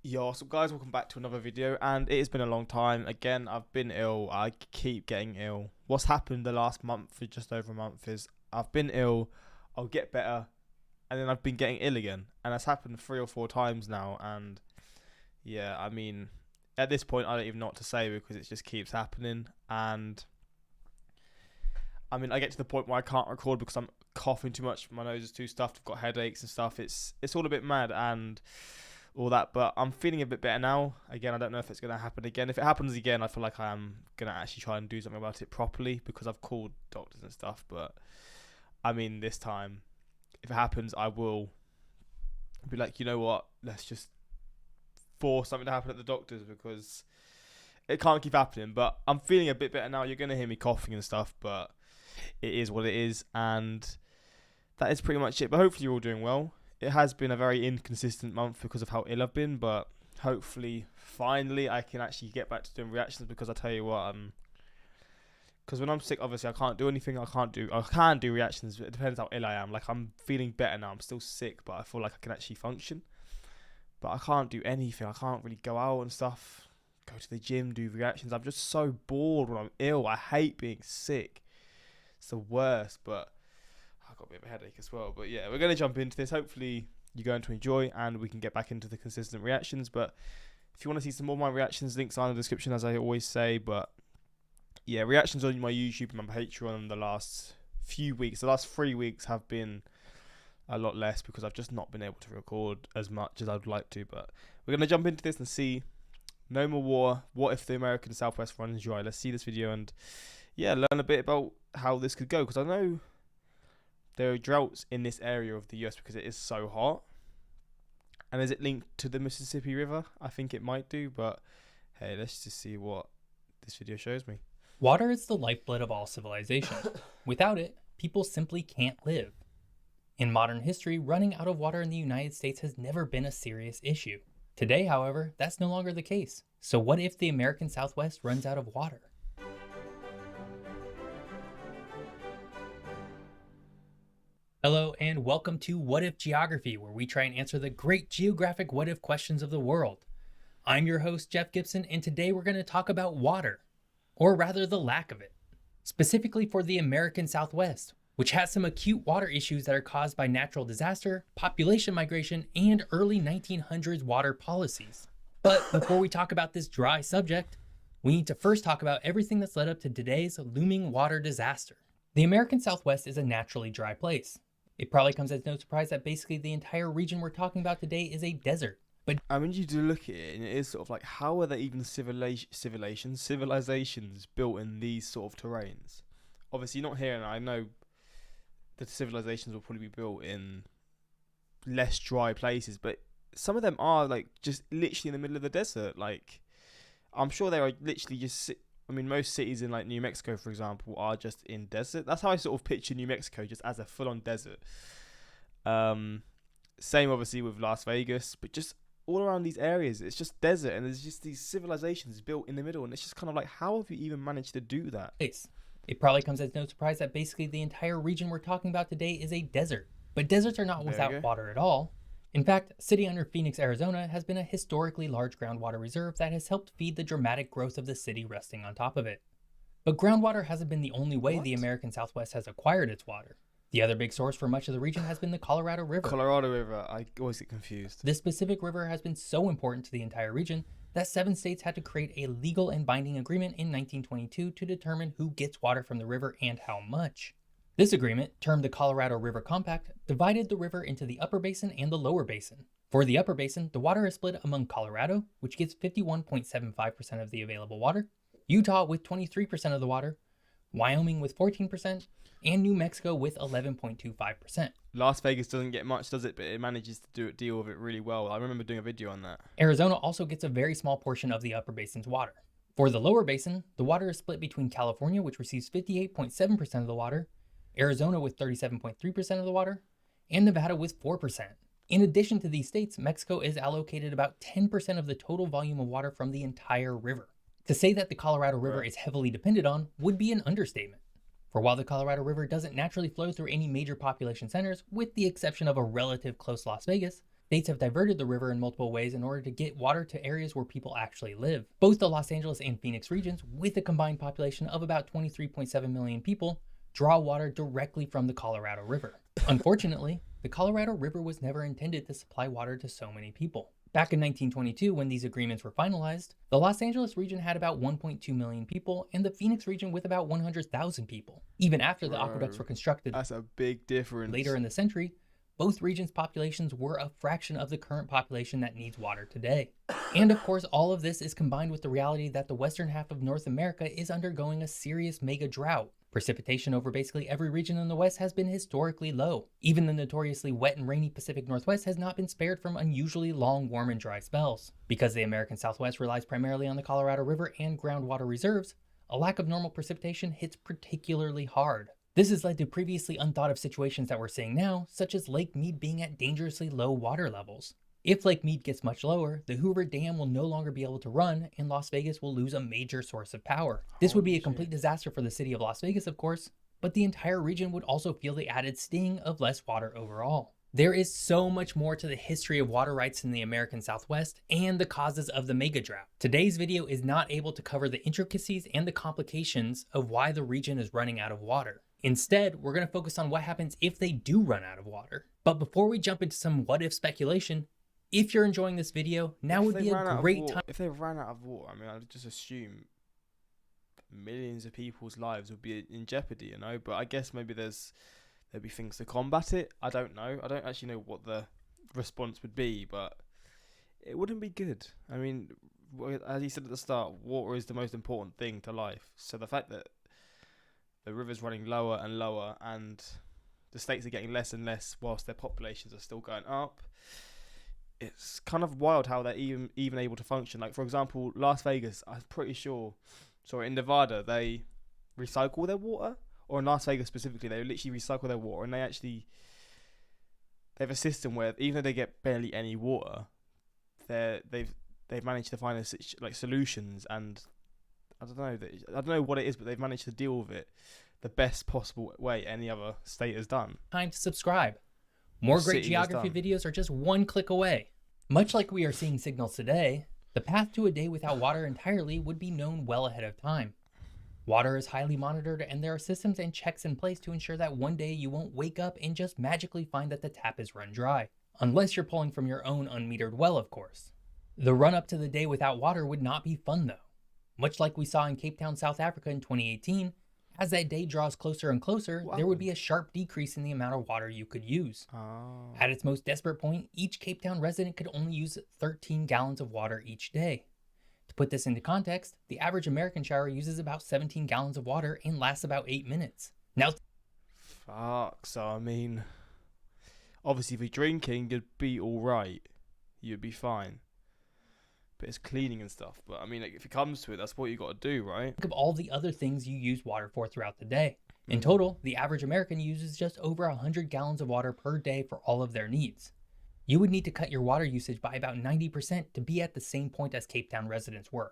Yo, so guys, welcome back to another video, and it has been a long time. Again, I've been ill. I keep getting ill. What's happened the last month, for just over a month, is I've been ill, I'll get better, and then I've been getting ill again. And that's happened 3 or 4 times now, and yeah, I mean, at this point, I don't even know what to say because it just keeps happening. And I mean, I get to the point where I can't record because I'm coughing too much, my nose is too stuffed, I've got headaches and stuff. It's all a bit mad, and all that, but I'm feeling a bit better now. Again, I don't know if it's going to happen again. If it happens again, I feel like I am going to actually try and do something about it properly because I've called doctors and stuff. But I mean, this time, if it happens, I will be like, you know what, let's just force something to happen at the doctors because it can't keep happening. But I'm feeling a bit better now. You're going to hear me coughing and stuff, but it is what it is, and that is pretty much it. But hopefully you're all doing well. It has been a very inconsistent month because of how ill I've been, but hopefully, finally, I can actually get back to doing reactions because I tell you what, because when I'm sick, obviously I can't do anything. I can do reactions, but it depends how ill I am. Like, I'm feeling better now. I'm still sick, but I feel like I can actually function. But I can't do anything. I can't really go out and stuff, go to the gym, do reactions. I'm just so bored when I'm ill. I hate being sick. It's the worst, but I've got a bit of a headache as well. But yeah, we're going to jump into this. Hopefully you're going to enjoy and we can get back into the consistent reactions. But if you want to see some more of my reactions, links are in the description, as I always say. But yeah, reactions on my YouTube and my Patreon the last few weeks, the last 3 weeks have been a lot less because I've just not been able to record as much as I'd like to. But we're going to jump into this and see no more war. What if the American Southwest runs dry? Let's see this video and yeah, learn a bit about how this could go, because I know there are droughts in this area of the US because it is so hot. And is it linked to the Mississippi River? I think it might do, but hey, let's just see what this video shows me. Water is the lifeblood of all civilization. Without it, people simply can't live. In modern history, running out of water in the United States has never been a serious issue. Today, however, that's no longer the case. So what if the American Southwest runs out of water? Hello and welcome to What If Geography, where we try and answer the great geographic what if questions of the world. I'm your host, Jeff Gibson, and today we're going to talk about water, or rather the lack of it, specifically for the American Southwest, which has some acute water issues that are caused by natural disaster, population migration, and early 1900s water policies. But before we talk about this dry subject, we need to first talk about everything that's led up to today's looming water disaster. The American Southwest is a naturally dry place. It probably comes as no surprise that basically the entire region we're talking about today is a desert. But I mean, you do look at it, and it is sort of like, how are there even civilizations built in these sort of terrains? Obviously, not here, and I know the civilizations will probably be built in less dry places, but some of them are like just literally in the middle of the desert. Like, I'm sure they are literally just. I mean, most cities in like New Mexico, for example, are just in desert. That's how I sort of picture New Mexico, just as a full-on desert. Same obviously with Las Vegas, but just all around these areas, it's just desert, and there's just these civilizations built in the middle, and it's just kind of like, how have you even managed to do that? it probably comes as no surprise that basically the entire region we're talking about today is a desert. But deserts are not without water at all. In fact, a city under Phoenix, Arizona has been a historically large groundwater reserve that has helped feed the dramatic growth of the city resting on top of it. But groundwater hasn't been the only way the American Southwest has acquired its water. The other big source for much of the region has been the Colorado River. Colorado River, I always get confused. This specific river has been so important to the entire region that 7 states had to create a legal and binding agreement in 1922 to determine who gets water from the river and how much. This agreement, termed the Colorado River Compact, divided the river into the upper basin and the lower basin. For the upper basin, the water is split among Colorado, which gets 51.75% of the available water, Utah with 23% of the water, Wyoming with 14%, and New Mexico with 11.25%. Las Vegas doesn't get much, does it? But it manages to deal with it really well. I remember doing a video on that. Arizona also gets a very small portion of the upper basin's water. For the lower basin, the water is split between California, which receives 58.7% of the water, Arizona with 37.3% of the water, and Nevada with 4%. In addition to these states, Mexico is allocated about 10% of the total volume of water from the entire river. To say that the Colorado River is heavily depended on would be an understatement. For while the Colorado River doesn't naturally flow through any major population centers, with the exception of a relative close Las Vegas, States have diverted the river in multiple ways in order to get water to areas where people actually live. Both the Los Angeles and Phoenix regions, with a combined population of about 23.7 million people, draw water directly from the Colorado River. Unfortunately, the Colorado River was never intended to supply water to so many people. Back in 1922, when these agreements were finalized, the Los Angeles region had about 1.2 million people and the Phoenix region with about 100,000 people. Even after the aqueducts were constructed That's a big difference. later in the century, both regions' populations were a fraction of the current population that needs water today. And of course, all of this is combined with the reality that the western half of North America is undergoing a serious mega drought. Precipitation over basically every region in the West has been historically low. Even the notoriously wet and rainy Pacific Northwest has not been spared from unusually long, warm and dry spells. Because the American Southwest relies primarily on the Colorado River and groundwater reserves, a lack of normal precipitation hits particularly hard. This has led to previously unthought of situations that we're seeing now, such as Lake Mead being at dangerously low water levels. If Lake Mead gets much lower, the Hoover Dam will no longer be able to run, and Las Vegas will lose a major source of power. This would be a complete disaster for the city of Las Vegas, of course, but the entire region would also feel the added sting of less water overall. There is so much more to the history of water rights in the American Southwest and the causes of the mega drought. Today's video is not able to cover the intricacies and the complications of why the region is running out of water. Instead, we're going to focus on what happens if they do run out of water. But before we jump into some what-if speculation, if you're enjoying this video, now would be a great time. If they ran out of water, I mean, I'd just assume millions of people's lives would be in jeopardy, you know? But I guess maybe there'd be things to combat it. I don't know. I don't actually know what the response would be, but it wouldn't be good. I mean, as you said at the start, water is the most important thing to life. So the fact that the river's running lower and lower and the states are getting less and less whilst their populations are still going up, it's kind of wild how they're even able to function. Like, for example, Las Vegas, I'm pretty sure, in Nevada, they recycle their water, or in Las Vegas specifically, they literally recycle their water, and they have a system where even though they get barely any water, they've managed to find solutions, and I don't know what it is, but they've managed to deal with it the best possible way any other state has done. Time to subscribe. More great geography videos are just one click away. Much like we are seeing signals today, the path to a day without water entirely would be known well ahead of time. Water is highly monitored, and there are systems and checks in place to ensure that one day you won't wake up and just magically find that the tap is run dry. Unless you're pulling from your own unmetered well, of course. The run up to the day without water would not be fun though. Much like we saw in Cape Town, South Africa in 2018, as that day draws closer and closer, there would be a sharp decrease in the amount of water you could use. Oh. At its most desperate point, each Cape Town resident could only use 13 gallons of water each day. To put this into context, the average American shower uses about 17 gallons of water and lasts about 8 minutes. Now, fuck, so I mean, obviously if you're drinking, you'd be alright. You'd be fine. But it's cleaning and stuff. But I mean, if it comes to it, that's what you got to do, right? Think of all the other things you use water for throughout the day. In total, the average American uses just over 100 gallons of water per day for all of their needs. You would need to cut your water usage by about 90% to be at the same point as Cape Town residents were.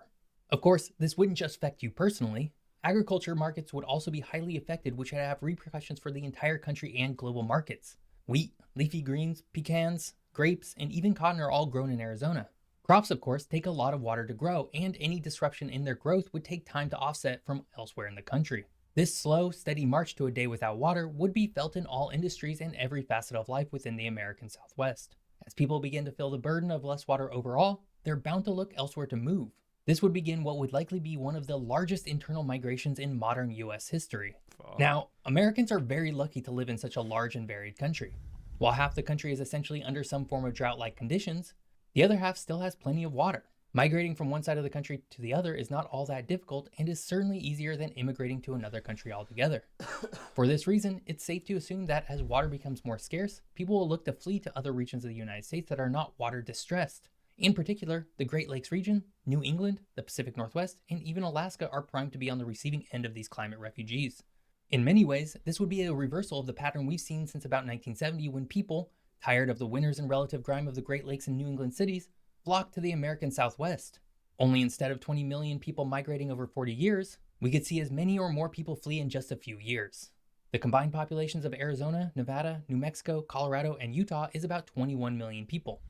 Of course, this wouldn't just affect you personally. Agriculture markets would also be highly affected, which would have repercussions for the entire country and global markets. Wheat, leafy greens, pecans, grapes, and even cotton are all grown in Arizona. Crops, of course, take a lot of water to grow, and any disruption in their growth would take time to offset from elsewhere in the country. This slow, steady march to a day without water would be felt in all industries and every facet of life within the American Southwest. As people begin to feel the burden of less water overall, they're bound to look elsewhere to move. This would begin what would likely be one of the largest internal migrations in modern US history. Now, Americans are very lucky to live in such a large and varied country. While half the country is essentially under some form of drought-like conditions, the other half still has plenty of water. Migrating from one side of the country to the other is not all that difficult and is certainly easier than immigrating to another country altogether. For this reason, it's safe to assume that as water becomes more scarce, people will look to flee to other regions of the United States that are not water distressed. In particular, the Great Lakes region, New England, the Pacific Northwest, and even Alaska are primed to be on the receiving end of these climate refugees. In many ways, this would be a reversal of the pattern we've seen since about 1970 when people, tired of the winters and relative grime of the Great Lakes and New England cities, flocked to the American Southwest. Only instead of 20 million people migrating over 40 years, we could see as many or more people flee in just a few years. The combined populations of Arizona, Nevada, New Mexico, Colorado, and Utah is about 21 million people.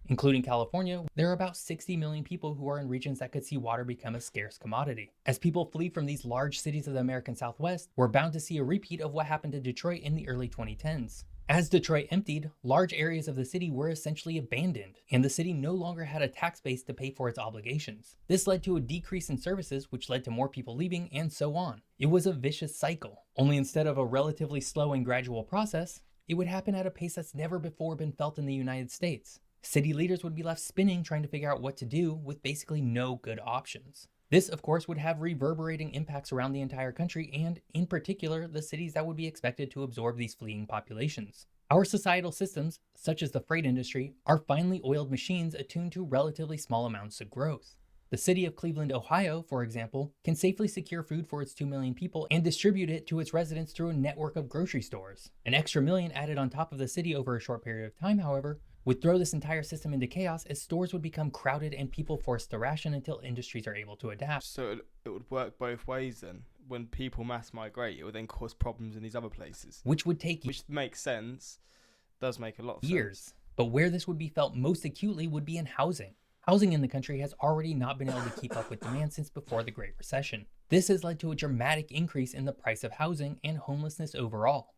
Including California, there are about 60 million people who are in regions that could see water become a scarce commodity. As people flee from these large cities of the American Southwest, we're bound to see a repeat of what happened to Detroit in the early 2010s. As Detroit emptied, large areas of the city were essentially abandoned, and the city no longer had a tax base to pay for its obligations. This led to a decrease in services, which led to more people leaving, and so on. It was a vicious cycle, only instead of a relatively slow and gradual process, it would happen at a pace that's never before been felt in the United States. City leaders would be left spinning trying to figure out what to do with basically no good options. This, of course, would have reverberating impacts around the entire country and, in particular, the cities that would be expected to absorb these fleeing populations. Our societal systems, such as the freight industry, are finely oiled machines attuned to relatively small amounts of growth. The city of Cleveland, Ohio, for example, can safely secure food for its 2 million people and distribute it to its residents through a network of grocery stores. An extra million added on top of the city over a short period of time, however, would throw this entire system into chaos as stores would become crowded and people forced to ration until industries are able to adapt. So it would work both ways then. When people mass migrate, it would then cause problems in these other places. Which would take Which makes sense. Does make a lot of years. sense. But where this would be felt most acutely would be in housing. Housing in the country has already not been able to keep up with demand since before the Great Recession. This has led to a dramatic increase in the price of housing and homelessness overall.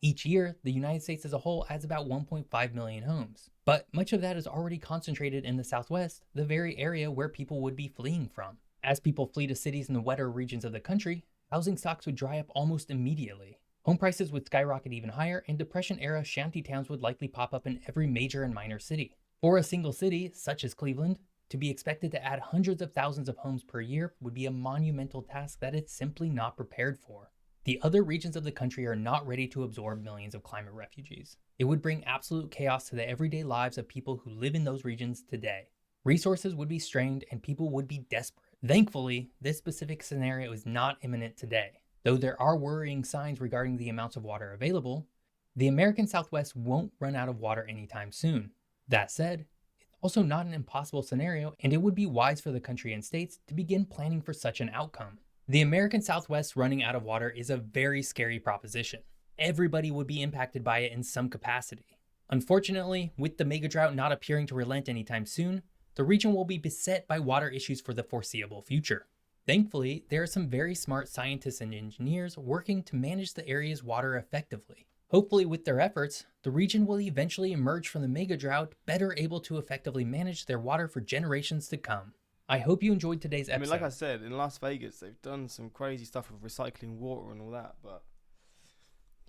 Each year, the United States as a whole adds about 1.5 million homes. But much of that is already concentrated in the Southwest, the very area where people would be fleeing from. As people flee to cities in the wetter regions of the country, housing stocks would dry up almost immediately. Home prices would skyrocket even higher, and Depression-era shanty towns would likely pop up in every major and minor city. For a single city, such as Cleveland, to be expected to add hundreds of thousands of homes per year would be a monumental task that it's simply not prepared for. The other regions of the country are not ready to absorb millions of climate refugees. It would bring absolute chaos to the everyday lives of people who live in those regions today. Resources would be strained and people would be desperate. Thankfully, this specific scenario is not imminent today. Though there are worrying signs regarding the amounts of water available, the American Southwest won't run out of water anytime soon. That said, it's also not an impossible scenario, and it would be wise for the country and states to begin planning for such an outcome. The American Southwest running out of water is a very scary proposition. Everybody would be impacted by it in some capacity. Unfortunately, with the mega drought not appearing to relent anytime soon, the region will be beset by water issues for the foreseeable future. Thankfully, there are some very smart scientists and engineers working to manage the area's water effectively. Hopefully, with their efforts, the region will eventually emerge from the mega drought better able to effectively manage their water for generations to come. I hope you enjoyed today's episode. I mean, like I said, in Las Vegas, they've done some crazy stuff with recycling water and all that, but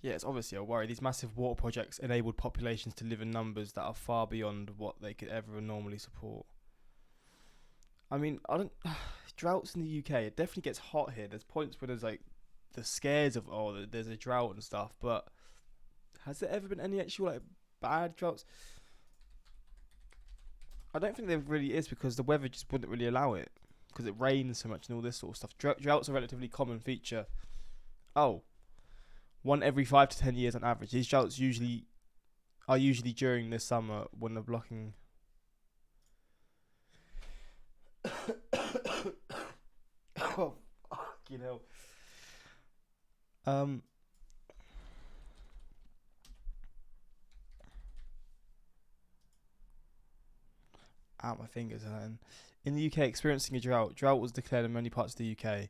yeah, it's obviously a worry. These massive water projects enabled populations to live in numbers that are far beyond what they could ever normally support. I mean, droughts in the UK, it definitely gets hot here. There's points where there's like the scares of, oh, there's a drought and stuff, but has there ever been any actual like bad droughts? I don't think there really is, because the weather just wouldn't really allow it, because it rains so much and all this sort of stuff. Droughts are a relatively common feature. Oh, 1 every 5 to 10 years on average. These droughts are usually during the summer when they're blocking. Oh, fucking hell. Out my fingers hurting. In the UK, experiencing a drought was declared in many parts of the UK.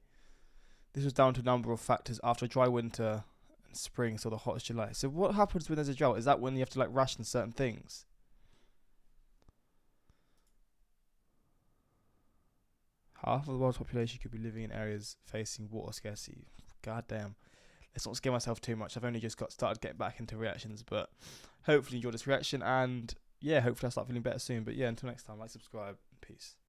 This was down to a number of factors after a dry winter and spring saw the hottest July. So what happens when there's a drought? Is that when you have to like ration certain things? Half of the world's population could be living in areas facing water scarcity. God damn. Let's not scare myself too much. I've only just got started getting back into reactions, but hopefully you enjoyed this reaction, and yeah, hopefully I'll start feeling better soon. But yeah, until next time, like, subscribe, peace.